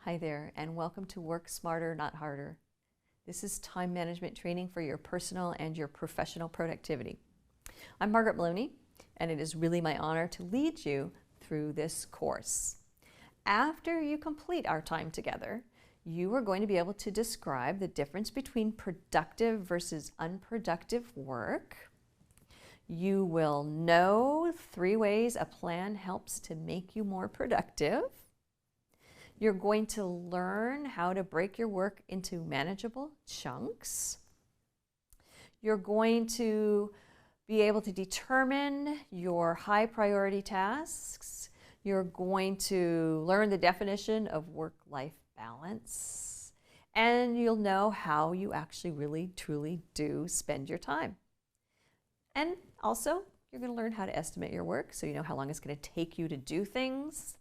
Hi there, and welcome to Work Smarter, Not Harder. This is time management training for your personal and your professional productivity. I'm Margaret Maloney, and it is really my honor to lead you through this course. After you complete our time together, you are going to be able to describe the difference between productive versus unproductive work. You will know 3 ways a plan helps to make you more productive. You're going to learn how to break your work into manageable chunks. You're going to be able to determine your high priority tasks. You're going to learn the definition of work-life balance. And you'll know how you actually really, truly do spend your time. And also, you're going to learn how to estimate your work so you know how long it's going to take you to do things.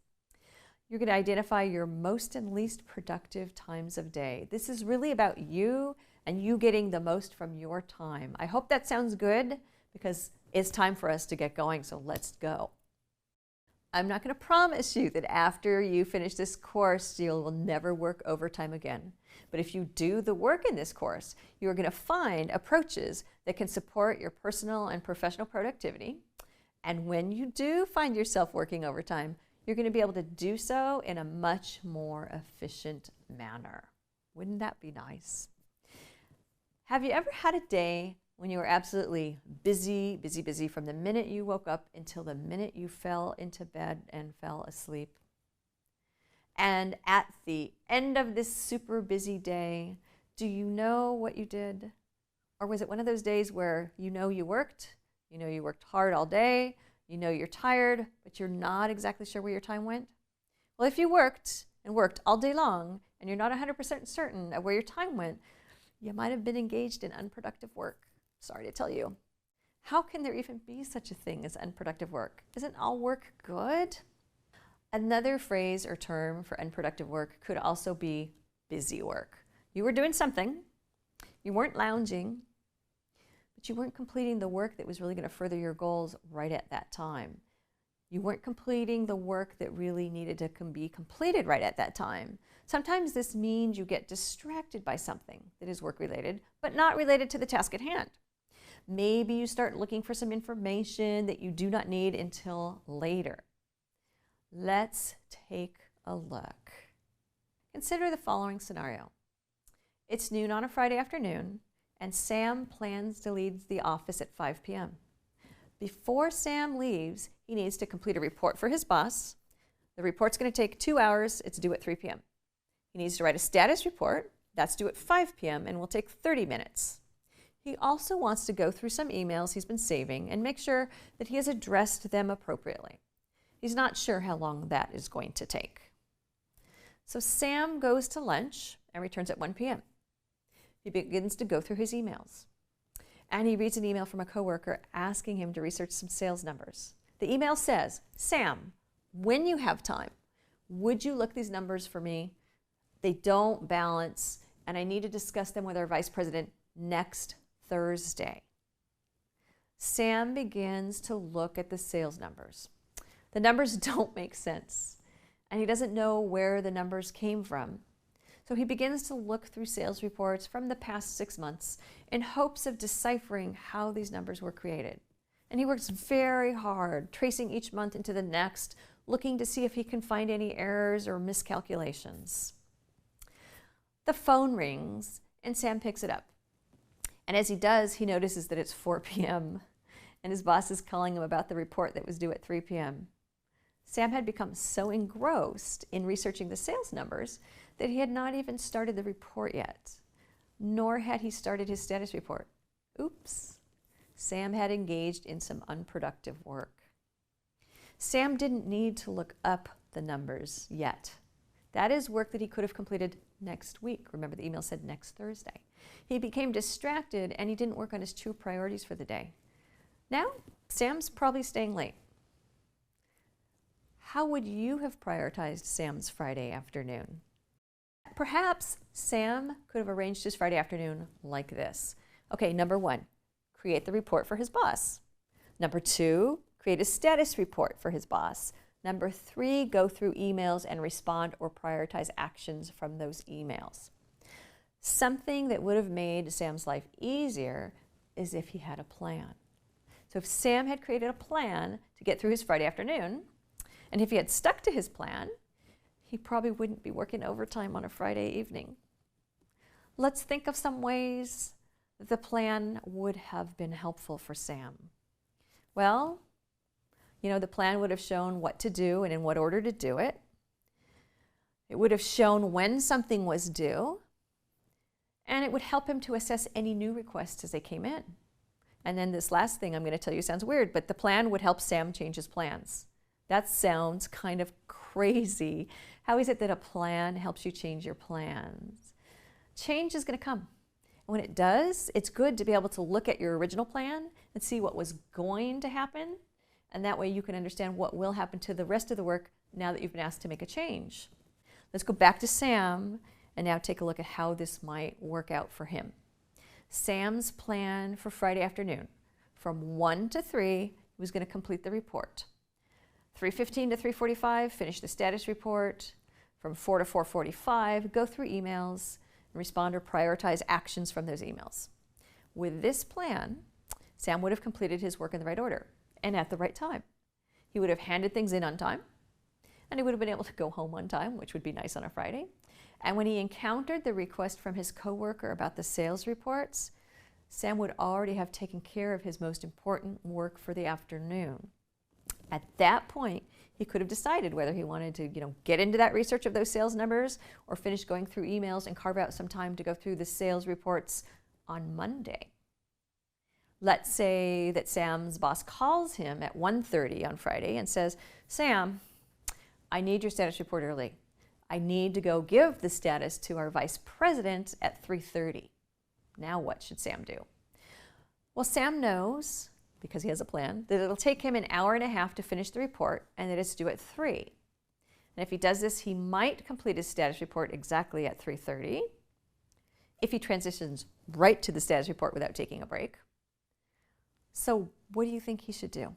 You're going to identify your most and least productive times of day. This is really about you and you getting the most from your time. I hope that sounds good because it's time for us to get going, so let's go. I'm not going to promise you that after you finish this course, you will never work overtime again. But if you do the work in this course, you're going to find approaches that can support your personal and professional productivity. And when you do find yourself working overtime, you're going to be able to do so in a much more efficient manner. Wouldn't that be nice? Have you ever had a day when you were absolutely busy from the minute you woke up until the minute you fell into bed and fell asleep? And at the end of this super busy day, do you know what you did? Or was it one of those days where you worked hard all day, you know you're tired, but you're not exactly sure where your time went? Well, if you worked all day long and you're not 100% certain of where your time went, you might have been engaged in unproductive work. Sorry to tell you. How can there even be such a thing as unproductive work? Isn't all work good? Another phrase or term for unproductive work could also be busy work. You were doing something, you weren't lounging, but you weren't completing the work that was really going to further your goals right at that time. You weren't completing the work that really needed to be completed right at that time. Sometimes this means you get distracted by something that is work-related, but not related to the task at hand. Maybe you start looking for some information that you do not need until later. Let's take a look. Consider the following scenario. It's noon on a Friday afternoon, and Sam plans to leave the office at 5 p.m. Before Sam leaves, he needs to complete a report for his boss. The report's going to take 2 hours. It's due at 3 p.m. He needs to write a status report. That's due at 5 p.m. and will take 30 minutes. He also wants to go through some emails he's been saving and make sure that he has addressed them appropriately. He's not sure how long that is going to take. So Sam goes to lunch and returns at 1 p.m. He begins to go through his emails. And he reads an email from a coworker asking him to research some sales numbers. The email says, "Sam, when you have time, would you look these numbers for me? They don't balance, and I need to discuss them with our vice president next Thursday." Sam begins to look at the sales numbers. The numbers don't make sense, and he doesn't know where the numbers came from. So he begins to look through sales reports from the past 6 months in hopes of deciphering how these numbers were created. And he works very hard, tracing each month into the next, looking to see if he can find any errors or miscalculations. The phone rings, and Sam picks it up. And as he does, he notices that it's 4 p.m., and his boss is calling him about the report that was due at 3 p.m. Sam had become so engrossed in researching the sales numbers that he had not even started the report yet, nor had he started his status report. Oops. Sam had engaged in some unproductive work. Sam didn't need to look up the numbers yet. That is work that he could have completed next week. Remember, the email said next Thursday. He became distracted and he didn't work on his true priorities for the day. Now, Sam's probably staying late. How would you have prioritized Sam's Friday afternoon? Perhaps Sam could have arranged his Friday afternoon like this. Okay, number 1, create the report for his boss. Number 2, create a status report for his boss. Number 3, go through emails and respond or prioritize actions from those emails. Something that would have made Sam's life easier is if he had a plan. So if Sam had created a plan to get through his Friday afternoon, and if he had stuck to his plan, he probably wouldn't be working overtime on a Friday evening. Let's think of some ways that the plan would have been helpful for Sam. Well, the plan would have shown what to do and in what order to do it. It would have shown when something was due, and it would help him to assess any new requests as they came in. And then this last thing I'm going to tell you sounds weird, but the plan would help Sam change his plans. That sounds kind of crazy. How is it that a plan helps you change your plans? Change is going to come. And when it does, it's good to be able to look at your original plan and see what was going to happen. And that way you can understand what will happen to the rest of the work now that you've been asked to make a change. Let's go back to Sam and now take a look at how this might work out for him. Sam's plan for Friday afternoon, from 1 to 3, he was going to complete the report. 3:15 to 3:45, finish the status report. From 4 to 4:45, go through emails and respond or prioritize actions from those emails. With this plan, Sam would have completed his work in the right order and at the right time. He would have handed things in on time, and he would have been able to go home on time, which would be nice on a Friday. And when he encountered the request from his coworker about the sales reports, Sam would already have taken care of his most important work for the afternoon. At that point, he could have decided whether he wanted to, get into that research of those sales numbers or finish going through emails and carve out some time to go through the sales reports on Monday. Let's say that Sam's boss calls him at 1:30 on Friday and says, "Sam, I need your status report early. I need to go give the status to our vice president at 3:30. Now what should Sam do? Well, Sam knows, because he has a plan, that it'll take him an hour and a half to finish the report and that it's due at 3. And if he does this, he might complete his status report exactly at 3:30 if he transitions right to the status report without taking a break. So what do you think he should do?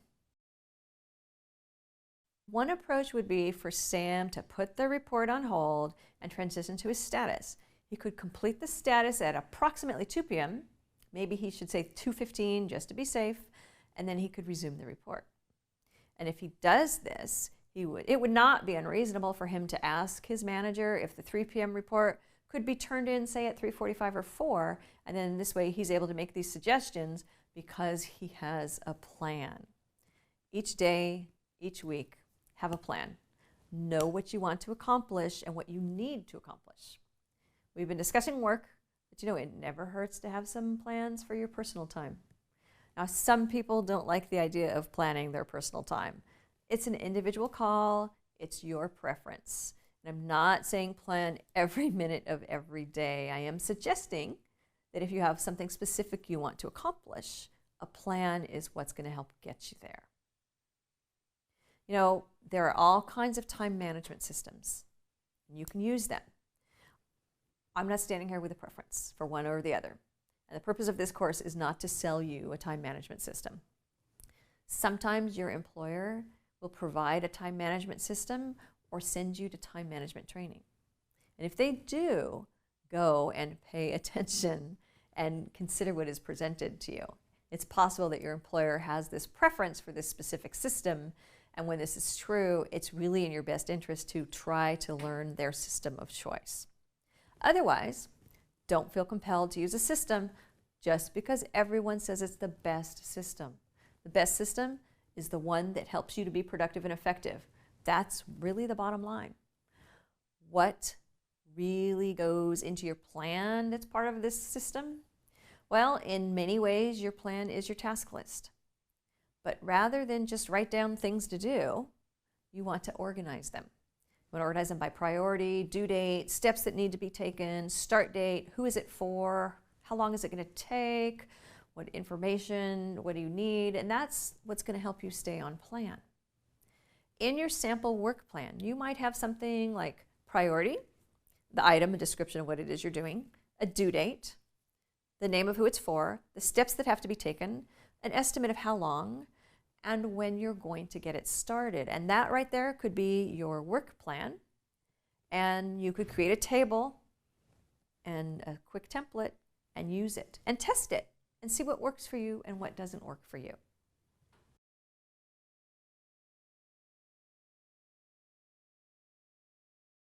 One approach would be for Sam to put the report on hold and transition to his status. He could complete the status at approximately 2 p.m. Maybe he should say 2:15 just to be safe, and then he could resume the report. And if he does this, it would not be unreasonable for him to ask his manager if the 3 p.m. report could be turned in, say, at 3:45 or 4, and then this way he's able to make these suggestions because he has a plan. Each day, each week, have a plan. Know what you want to accomplish and what you need to accomplish. We've been discussing work, but it never hurts to have some plans for your personal time. Now, some people don't like the idea of planning their personal time. It's an individual call. It's your preference. And I'm not saying plan every minute of every day. I am suggesting that if you have something specific you want to accomplish, a plan is what's going to help get you there. There are all kinds of time management systems, and you can use them. I'm not standing here with a preference for one or the other. And the purpose of this course is not to sell you a time management system. Sometimes your employer will provide a time management system or send you to time management training. And if they do, go and pay attention and consider what is presented to you. It's possible that your employer has this preference for this specific system, and when this is true, it's really in your best interest to try to learn their system of choice. Otherwise, don't feel compelled to use a system just because everyone says it's the best system. The best system is the one that helps you to be productive and effective. That's really the bottom line. What really goes into your plan that's part of this system? Well, in many ways, your plan is your task list. But rather than just write down things to do, you want to organize them. You want to organize them by priority, due date, steps that need to be taken, start date, who is it for, how long is it going to take, what information, what do you need, and that's what's going to help you stay on plan. In your sample work plan, you might have something like priority, the item, a description of what it is you're doing, a due date, the name of who it's for, the steps that have to be taken, an estimate of how long, and when you're going to get it started. And that right there could be your work plan. And you could create a table and a quick template and use it and test it and see what works for you and what doesn't work for you.